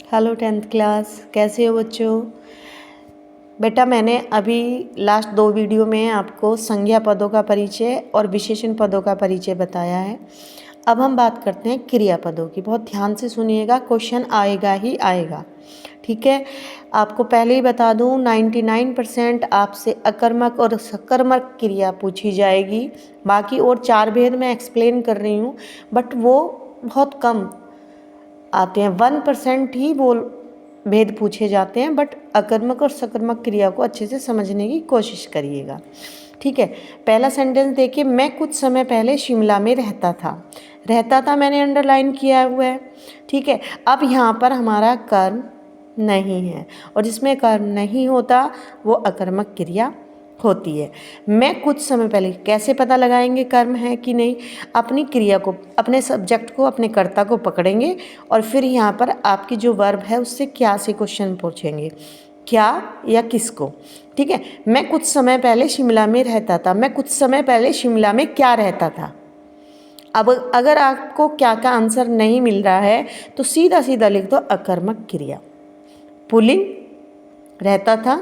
Hello 10th class, कैसे हो बच्चों। बेटा मैंने अभी लास्ट 2 वीडियो में आपको संज्ञा पदों का परिचय और विशेषण पदों का परिचय बताया है। अब हम बात करते हैं क्रिया पदों की। बहुत ध्यान से सुनिएगा, क्वेश्चन आएगा ही आएगा, ठीक है। आपको पहले ही बता दूं 99% आपसे अकर्मक और सकर्मक क्रिया पूछी जाएगी। बाकी और 4 भेद मैं एक्सप्लेन कर रही हूँ, बट वो बहुत कम आते हैं। 1% ही वो भेद पूछे जाते हैं, बट अकर्मक और सकर्मक क्रिया को अच्छे से समझने की कोशिश करिएगा, ठीक है। पहला सेंटेंस देखिए, मैं कुछ समय पहले शिमला में रहता था मैंने अंडरलाइन किया हुआ है, ठीक है। अब यहाँ पर हमारा कर्म नहीं है, और जिसमें कर्म नहीं होता वो अकर्मक क्रिया होती है। मैं कुछ समय पहले, कैसे पता लगाएंगे कर्म है कि नहीं। अपनी क्रिया को, अपने सब्जेक्ट को, अपने कर्ता को पकड़ेंगे और फिर यहाँ पर आपकी जो वर्ब है उससे क्या से क्वेश्चन पूछेंगे, क्या या किसको, ठीक है। मैं कुछ समय पहले शिमला में रहता था, मैं कुछ समय पहले शिमला में क्या रहता था। अब अगर आपको क्या का आंसर नहीं मिल रहा है तो सीधा सीधा लिख दो अकर्मक क्रिया। पुल्लिंग रहता था,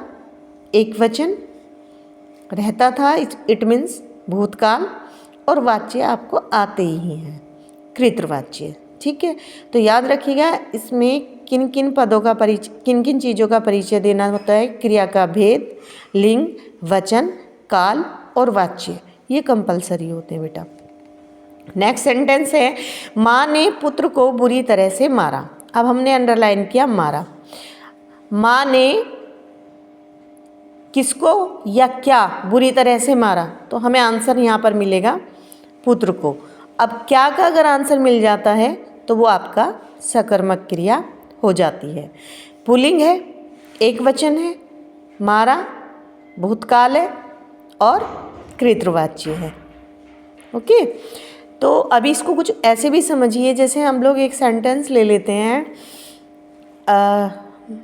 एक वचन, रहता था इट मीन्स भूतकाल, और वाच्य आपको आते ही हैं, कृतवाच्य, ठीक है। तो याद रखिएगा इसमें किन किन पदों का परिचय, किन किन चीज़ों का परिचय देना होता है। क्रिया का भेद, लिंग, वचन, काल और वाच्य, ये कंपलसरी होते हैं बेटा। नेक्स्ट सेंटेंस है, माँ ने पुत्र को बुरी तरह से मारा। अब हमने अंडरलाइन किया मारा। माँ ने किसको या क्या बुरी तरह से मारा, तो हमें आंसर यहाँ पर मिलेगा पुत्र को। अब क्या का अगर आंसर मिल जाता है तो वो आपका सकर्मक क्रिया हो जाती है। पुल्लिंग है, एक वचन है, मारा भूतकाल है और कृतवाच्य है, ओके। तो अभी इसको कुछ ऐसे भी समझिए, जैसे हम लोग एक सेंटेंस ले लेते हैं,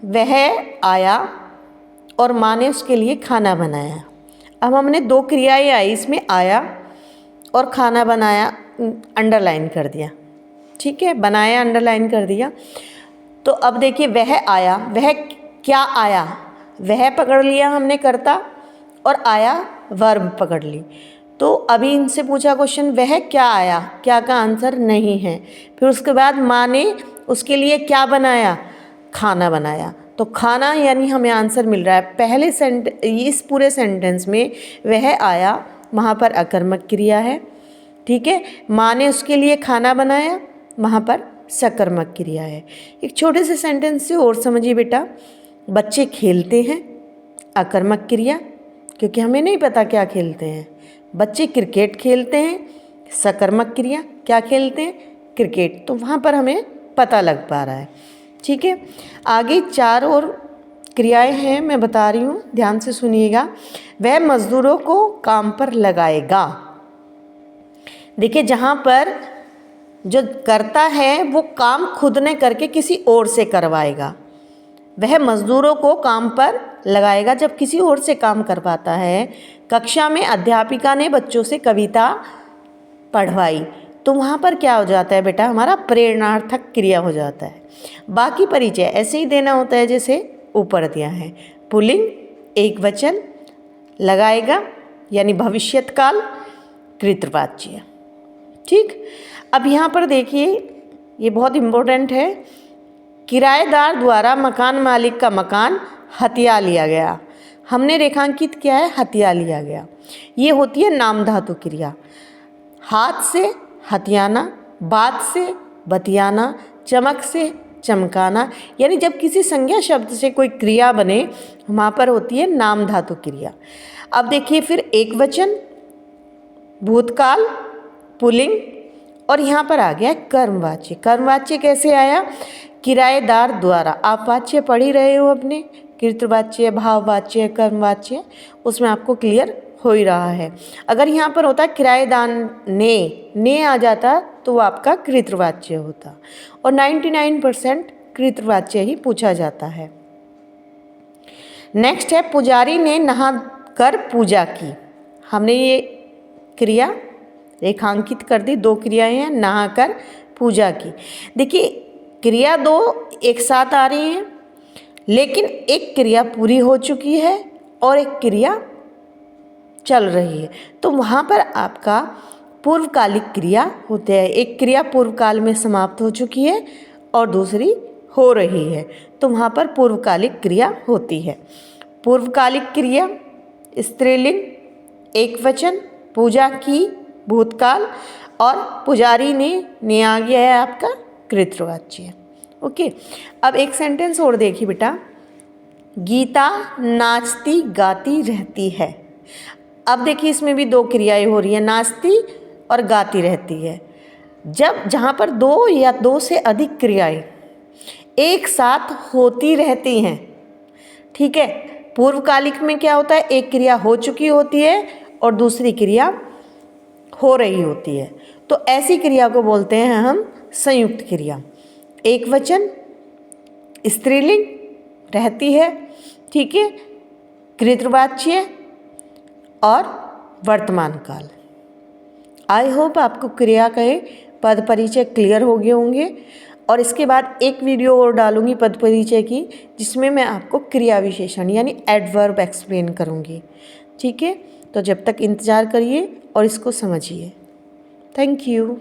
वह आया और माँ ने उसके लिए खाना बनाया। अब हमने 2 क्रियाएं आई इसमें, आया और खाना बनाया अंडरलाइन कर दिया, ठीक है। बनाया अंडरलाइन कर दिया। तो अब देखिए वह आया, वह क्या आया, वह पकड़ लिया हमने कर्ता, और आया वर्ब पकड़ ली। तो अभी इनसे पूछा क्वेश्चन, वह क्या आया, क्या का आंसर नहीं है। फिर उसके बाद माँ ने उसके लिए क्या बनाया, खाना बनाया। तो खाना यानी हमें आंसर मिल रहा है पहले इस पूरे सेंटेंस में वह आया, वहाँ पर अकर्मक क्रिया है, ठीक है। माँ ने उसके लिए खाना बनाया, वहाँ पर सकर्मक क्रिया है। एक छोटे से सेंटेंस से और समझिए बेटा, बच्चे खेलते हैं, अकर्मक क्रिया, क्योंकि हमें नहीं पता क्या खेलते हैं। बच्चे क्रिकेट खेलते हैं, सकर्मक क्रिया, क्या खेलते हैं, क्रिकेट, तो वहाँ पर हमें पता लग पा रहा है, ठीक है। आगे 4 और क्रियाएं हैं, मैं बता रही हूँ, ध्यान से सुनिएगा। वह मजदूरों को काम पर लगाएगा। देखिए जहाँ पर जो करता है वो काम खुद ने करके किसी और से करवाएगा। वह मजदूरों को काम पर लगाएगा, जब किसी और से काम करवाता है। कक्षा में अध्यापिका ने बच्चों से कविता पढ़वाई, तो वहाँ पर क्या हो जाता है बेटा, हमारा प्रेरणार्थक क्रिया हो जाता है। बाकी परिचय ऐसे ही देना होता है जैसे ऊपर दिया है। पुल्लिंग, एक वचन, लगाएगा यानी भविष्यत काल, कृतवाच्य, ठीक। अब यहाँ पर देखिए, ये बहुत इम्पोर्टेंट है, किराएदार द्वारा मकान मालिक का मकान हथिया लिया गया। हमने रेखांकित किया है हथिया लिया गया, ये होती है नाम धातु क्रिया। हाथ से हथियाना, बात से बतियाना, चमक से चमकाना, यानी जब किसी संज्ञा शब्द से कोई क्रिया बने वहाँ पर होती है नाम धातु क्रिया। अब देखिए फिर एक वचन, भूतकाल, पुल्लिंग, और यहाँ पर आ गया कर्मवाच्य। कर्मवाच्य कैसे आया, किराएदार द्वारा। आप वाच्य पढ़ ही रहे हो अपने, कृतवाच्य, भाववाच्य, कर्मवाच्य, उसमें आपको क्लियर हो ही रहा है। अगर यहाँ पर होता किराएदार ने आ जाता तो वो आपका कृतवाच्य होता, और 99% कृतवाच्य ही पूछा जाता है। नेक्स्ट है, पुजारी ने नहाकर पूजा की। हमने ये क्रिया रेखांकित कर दी, 2 क्रियाएं हैं, नहाकर पूजा की। देखिए क्रिया दो एक साथ आ रही हैं, लेकिन एक क्रिया पूरी हो चुकी है और एक क्रिया चल रही है, तो वहाँ पर आपका पूर्वकालिक क्रिया होते हैं। एक क्रिया पूर्व काल में समाप्त हो चुकी है और दूसरी हो रही है, तो वहाँ पर पूर्वकालिक क्रिया होती है। पूर्वकालिक क्रिया स्त्रीलिंग, एक वचन, पूजा की भूतकाल, और पुजारी ने आ गया है आपका कृतवाच्य। ओके, अब एक सेंटेंस और देखिए बेटा, गीता नाचती गाती रहती है। अब देखिए इसमें भी दो क्रियाएं हो रही हैं, नाचती और गाती रहती है। जब जहाँ पर दो या दो से अधिक क्रियाएं एक साथ होती रहती हैं, ठीक है, पूर्वकालिक में क्या होता है, एक क्रिया हो चुकी होती है और दूसरी क्रिया हो रही होती है, तो ऐसी क्रिया को बोलते हैं हम संयुक्त क्रिया। एक वचन, स्त्रीलिंग, रहती है, ठीक है, कृतवाच्य और वर्तमान काल। आई होप आपको क्रिया के पद परिचय क्लियर हो गए होंगे, और इसके बाद एक वीडियो और डालूंगी पद परिचय की, जिसमें मैं आपको क्रिया विशेषण यानी एडवर्ब एक्सप्लेन करूंगी। ठीक है, तो जब तक इंतज़ार करिए और इसको समझिए। Thank you.